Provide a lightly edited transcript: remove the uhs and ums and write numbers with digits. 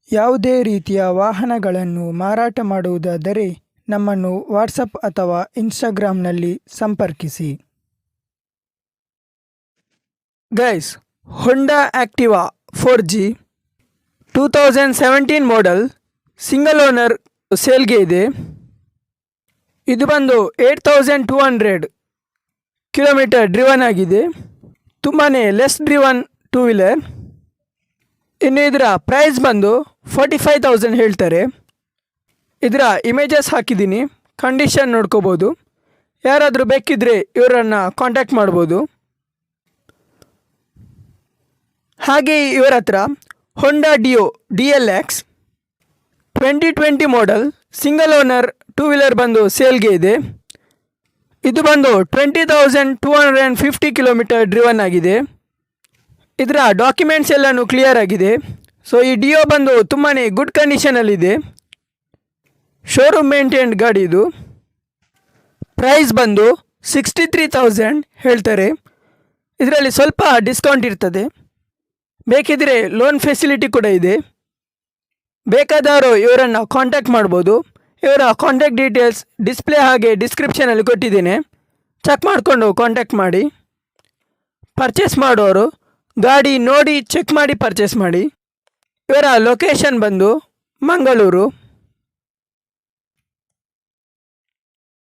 ಯಾವುದೇ ರೀತಿಯ ವಾಹನಗಳನ್ನು ಮಾರಾಟ ಮಾಡುವುದಾದರೆ ನಮ್ಮನ್ನು ವಾಟ್ಸಪ್ ಅಥವಾ ಇನ್ಸ್ಟಾಗ್ರಾಮ್ನಲ್ಲಿ ಸಂಪರ್ಕಿಸಿ. Guys, Honda Activa 4G 2017 model single owner ಸೇಲ್ಗೆ ಇದೆ. ಇದು ಬಂದು 8200 ಕಿಲೋಮೀಟರ್ ಡ್ರಿವನ್ ಆಗಿದೆ. ತುಂಬಾ ಲೆಸ್ ಡ್ರಿವನ್ ಟೂ ವೀಲರ್. ಇನ್ನು ಇದರ ಪ್ರೈಸ್ ಬಂದು 45,000 ಹೇಳ್ತಾರೆ. ಇದರ ಇಮೇಜಸ್ ಹಾಕಿದ್ದೀನಿ, ಕಂಡೀಷನ್ ನೋಡ್ಕೋಬೋದು. ಯಾರಾದರೂ ಬೇಕಿದ್ದರೆ ಇವರನ್ನು ಕಾಂಟ್ಯಾಕ್ಟ್ ಮಾಡ್ಬೋದು. ಹಾಗೆ ಇವರ ಹತ್ರ Honda Dio DLX 2020 model single owner two wheeler ಬಂದು ಸೇಲ್ಗೆ ಇದೆ. ಇದು ಬಂದು 20,250 ಕಿಲೋಮೀಟರ್ ಡ್ರಿವನ್ ಆಗಿದೆ. ಇದರ ಡಾಕ್ಯುಮೆಂಟ್ಸ್ ಎಲ್ಲನೂ ಕ್ಲಿಯರ್ ಆಗಿದೆ. ಸೊ ಈ ಡಿಯೋ ಬಂದು ತುಂಬಾ ಗುಡ್ ಕಂಡೀಷನಲ್ಲಿದೆ. ಶೋರೂಮ್ ಮೇಂಟೈನ್ಡ್ ಗಾಡಿ ಇದು. ಪ್ರೈಸ್ ಬಂದು 63,000 ಹೇಳ್ತಾರೆ. ಇದರಲ್ಲಿ ಸ್ವಲ್ಪ ಡಿಸ್ಕೌಂಟ್ ಇರ್ತದೆ. ಬೇಕಿದ್ರೆ ಲೋನ್ ಫೆಸಿಲಿಟಿ ಕೂಡ ಇದೆ. ಬೇಕಾದವರು ಇವರನ್ನು ಕಾಂಟ್ಯಾಕ್ಟ್ ಮಾಡ್ಬೋದು. ಇವರ ಕಾಂಟ್ಯಾಕ್ಟ್ ಡೀಟೇಲ್ಸ್ ಡಿಸ್ಪ್ಲೇ ಹಾಗೆ ಡಿಸ್ಕ್ರಿಪ್ಷನಲ್ಲಿ ಕೊಟ್ಟಿದ್ದೇನೆ, ಚೆಕ್ ಮಾಡಿಕೊಂಡು ಕಾಂಟ್ಯಾಕ್ಟ್ ಮಾಡಿ. ಪರ್ಚೇಸ್ ಮಾಡೋರು ಗಾಡಿ ನೋಡಿ ಚೆಕ್ ಮಾಡಿ ಪರ್ಚೇಸ್ ಮಾಡಿ. ಇವರ ಲೊಕೇಶನ್ ಬಂದು ಮಂಗಳೂರು.